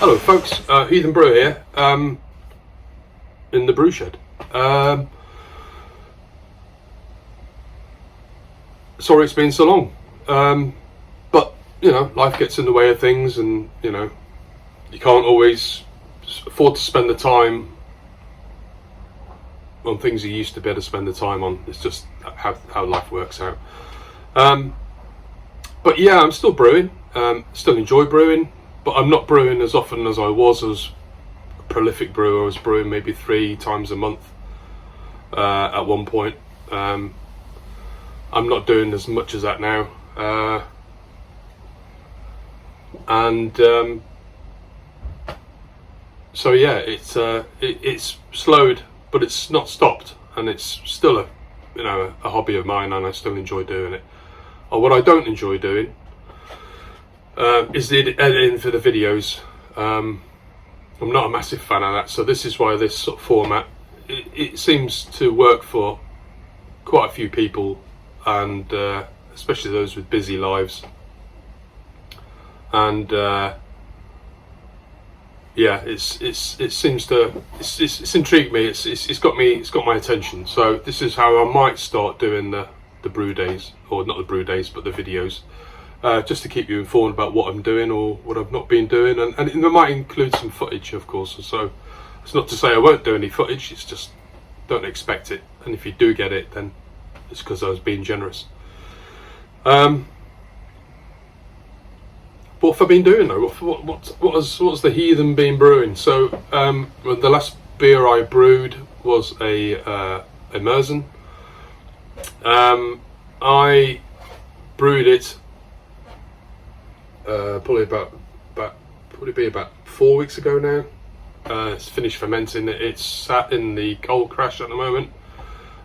Hello folks, Heathen Brewer here, in the brew shed. Sorry it's been so long, but you know, life gets in the way of things, and you know, you can't always afford to spend the time on things you used to be able to spend the time on. It's just how life works out. But yeah, I'm still brewing, still enjoy brewing, but I'm not brewing as often as I was as a prolific brewer. I was brewing maybe 3 times a month at one point. I'm not doing as much as that now, so yeah, it's slowed, but it's not stopped, and it's still a hobby of mine, and I still enjoy doing it. Or what I don't enjoy doing is the editing for the videos. I'm not a massive fan of that, so this is why this sort of format it seems to work for quite a few people, and especially those with busy lives. And yeah, it seems to it's intrigued me. It's got my attention. So this is how I might start doing the brew days, or not the brew days, but the videos, just to keep you informed about what I'm doing or what I've not been doing, and it might include some footage, of course. So it's not to say I won't do any footage, it's just don't expect it, and if you do get it, then it's because I was being generous. What have I been doing though? What's the Heathen been brewing? So the last beer I brewed was a Merzen. I brewed it probably about 4 weeks ago now. It's finished fermenting. It's sat in the cold crash at the moment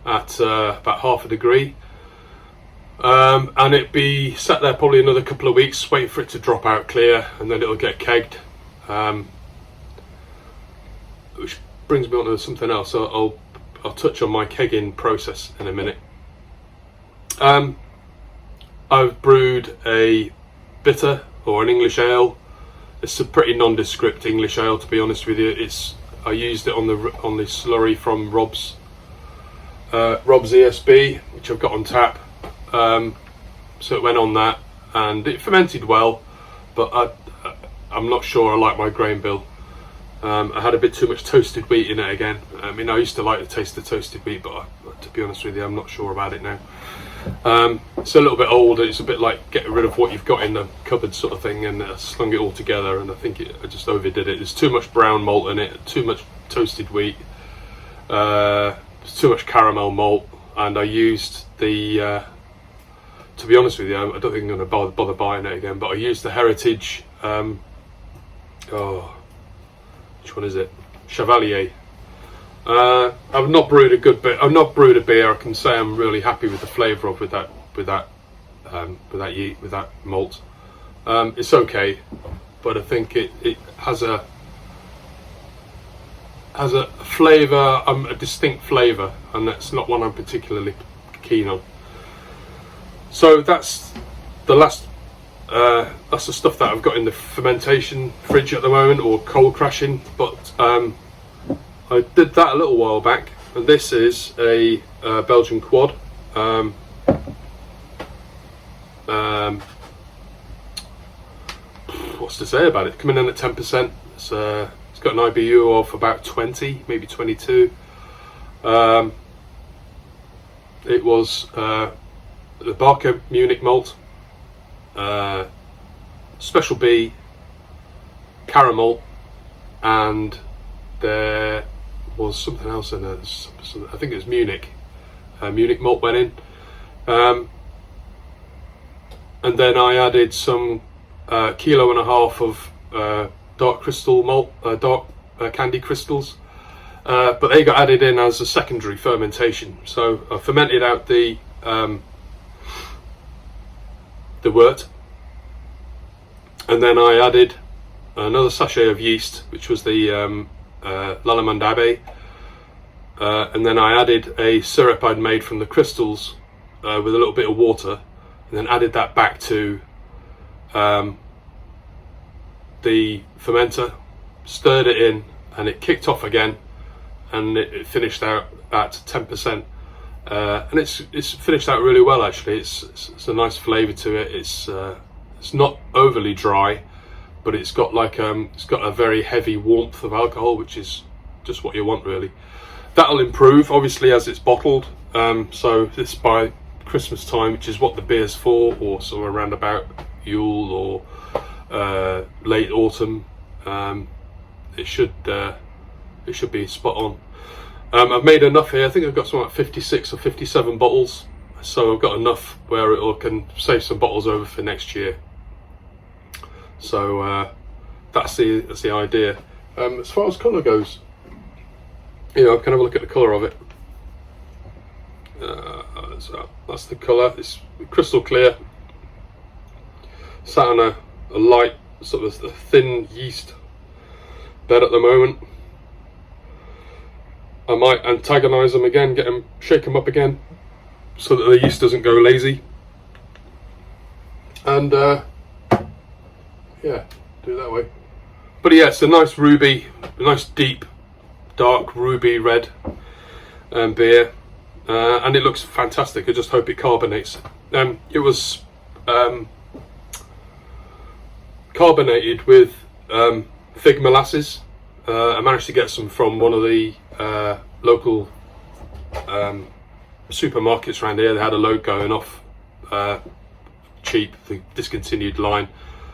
at about 0.5 degree, and it'd be sat there probably another couple of weeks, waiting for it to drop out clear, and then it'll get kegged. Which brings me on to something else. I'll touch on my kegging process in a minute. I've brewed a bitter, or an English ale. It's a pretty nondescript English ale, to be honest with you. I used it on the slurry from Rob's ESB, which I've got on tap. So it went on that, and it fermented well, but I'm not sure I like my grain bill. I had a bit too much toasted wheat in it again. I mean, I used to like the taste of toasted wheat, but to be honest with you, I'm not sure about it now. It's a little bit old. It's a bit like getting rid of what you've got in the cupboard sort of thing, and slung it all together, and I think I just overdid it. There's too much brown malt in it, too much toasted wheat, there's too much caramel malt, and I used the to be honest with you, I don't think I'm going to bother buying it again, but I used the Heritage which one is it? Chevalier. I've not brewed a good bit. I've not brewed a beer I can say I'm really happy with the flavour of with that malt. It's okay, but I think it has a flavour, a distinct flavour, and that's not one I'm particularly keen on. So that's the last. That's the stuff that I've got in the fermentation fridge at the moment, or cold crashing. But I did that a little while back, and this is a Belgian quad. What's to say about it? Coming in at 10%. It's got an IBU of about 20, maybe 22. It was the Barker Munich malt, Special B, caramel, and there was something else in there. I think it was Munich. Munich malt went in, and then I added some 1.5 kilos of dark crystal malt, dark candy crystals, but they got added in as a secondary fermentation. So I fermented out the wort, and then I added another sachet of yeast, which was the Lallemand Abbey, and then I added a syrup I'd made from the crystals with a little bit of water, and then added that back to the fermenter, stirred it in, and it kicked off again, and it finished out at 10%. And it's finished out really well, actually. It's a nice flavour to it. It's not overly dry, but it's got a very heavy warmth of alcohol, which is just what you want, really. That'll improve obviously as it's bottled. So this by Christmas time, which is what the beer's for, or sort of around about Yule or late autumn, it should be spot on. I've made enough here. I think I've got something like 56 or 57 bottles, so I've got enough where it can save some bottles over for next year. So that's the idea. As far as colour goes, can have a look at the colour of it. So that's the colour. It's crystal clear. Sat on a light, sort of a thin yeast bed at the moment. I might antagonise them again, shake them up again, so that the yeast doesn't go lazy. And yeah, do it that way. But yeah, it's a nice ruby, a nice deep, dark ruby red beer, and it looks fantastic. I just hope it carbonates. It was carbonated with fig molasses. I managed to get some from one of the local supermarkets around here. They had a load going off cheap, the discontinued line,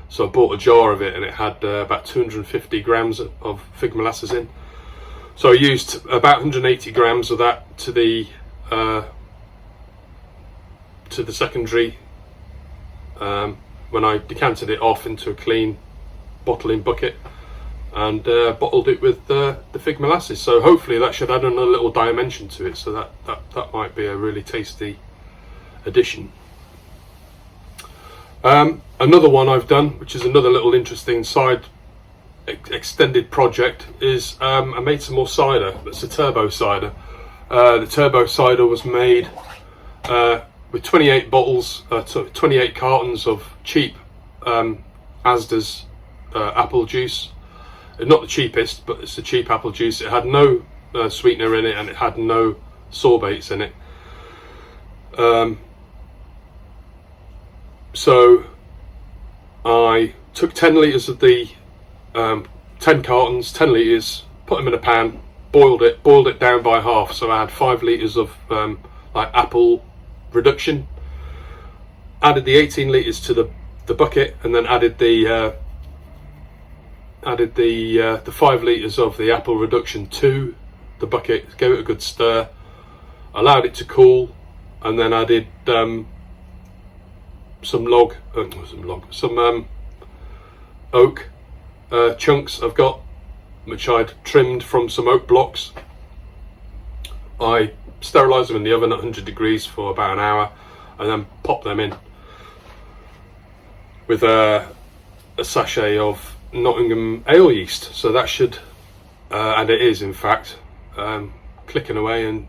so I bought a jar of it, and it had about 250 grams of fig molasses in. So I used about 180 grams of that to the secondary when I decanted it off into a clean bottling bucket, and bottled it with the fig molasses. So hopefully that should add on a little dimension to it, so that might be a really tasty addition. Another one I've done, which is another little interesting side extended project, is I made some more cider. It's a turbo cider. The turbo cider was made with 28 bottles, 28 cartons of cheap Asda's apple juice. Not the cheapest, but it's the cheap apple juice. It had no sweetener in it, and it had no sorbates in it. So I took 10 litres of the 10 cartons, 10 litres, put them in a pan, boiled it down by half. So I had 5 litres of like apple reduction. Added the 18 litres to the bucket, and then added the 5 litres of the apple reduction to the bucket, gave it a good stir, allowed it to cool, and then added some oak chunks I've got, which I'd trimmed from some oak blocks. I sterilised them in the oven at 100 degrees for about an hour, and then popped them in with a sachet of Nottingham ale yeast. So that should, and it is in fact, clicking away and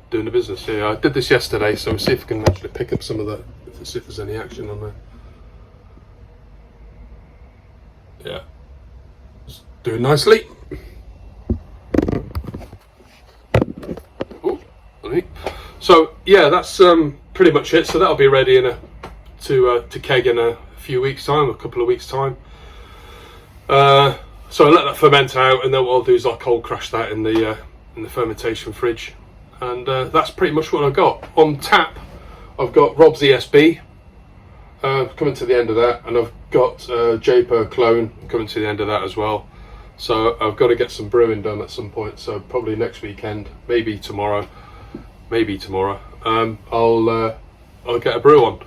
doing the business here. I did this yesterday, so we'll see if I can actually pick up some of the, see if there's any action on there. Yeah, it's doing nicely. Ooh, so yeah, that's pretty much it. So that'll be ready to keg in a few weeks time, a couple of weeks time. So I let that ferment out, and then what I'll do is I'll cold crash that in the fermentation fridge, and that's pretty much what I've got on tap. I've got Rob's ESB coming to the end of that, and I've got Japo Clone coming to the end of that as well. So I've got to get some brewing done at some point. So probably next weekend, maybe tomorrow. I'll get a brew on,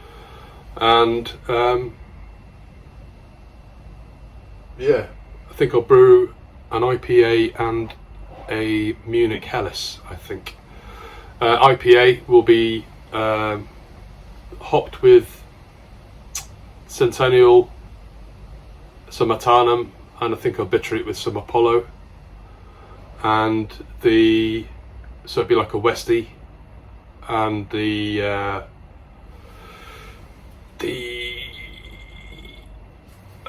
and yeah, I think I'll brew an IPA and a Munich Helles. I think IPA will be hopped with Centennial, some Atanum, and I think I'll bitter it with some Apollo, and so it'd be like a Westie, and the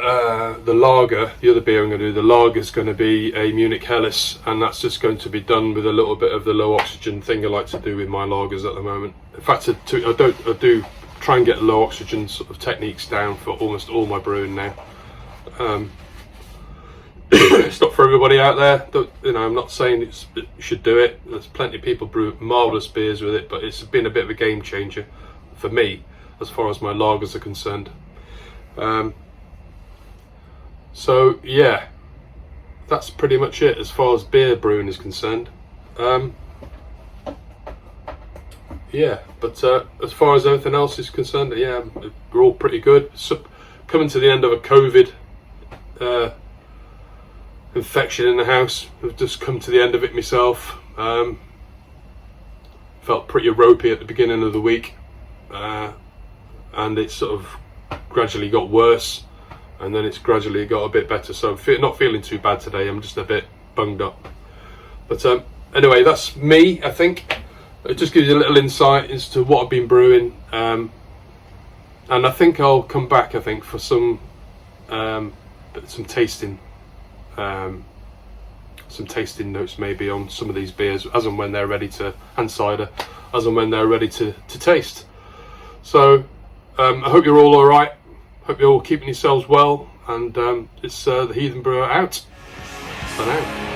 the lager, the other beer I'm going to do, the lager is going to be a Munich Helles, and that's just going to be done with a little bit of the low oxygen thing I like to do with my lagers at the moment. In fact, I do try and get low oxygen sort of techniques down for almost all my brewing now. It's not for everybody out there. I'm not saying you should do it. There's plenty of people brew marvellous beers with it, but it's been a bit of a game changer for me as far as my lagers are concerned. So yeah, that's pretty much it as far as beer brewing is concerned. Yeah, but as far as everything else is concerned, yeah, we're all pretty good. So, coming to the end of a COVID infection in the house. I've just come to the end of it myself. Felt pretty ropey at the beginning of the week, and it sort of gradually got worse, and then it's gradually got a bit better. So I'm not feeling too bad today. I'm just a bit bunged up. But anyway, that's me, I think. It just gives you a little insight as to what I've been brewing, and I think I'll come back, for some tasting. Some tasting notes maybe on some of these beers as and when they're ready to, and cider, as and when they're ready to taste. So I hope you're all alright, hope you're all keeping yourselves well, and it's the Heathen Brewer out for now.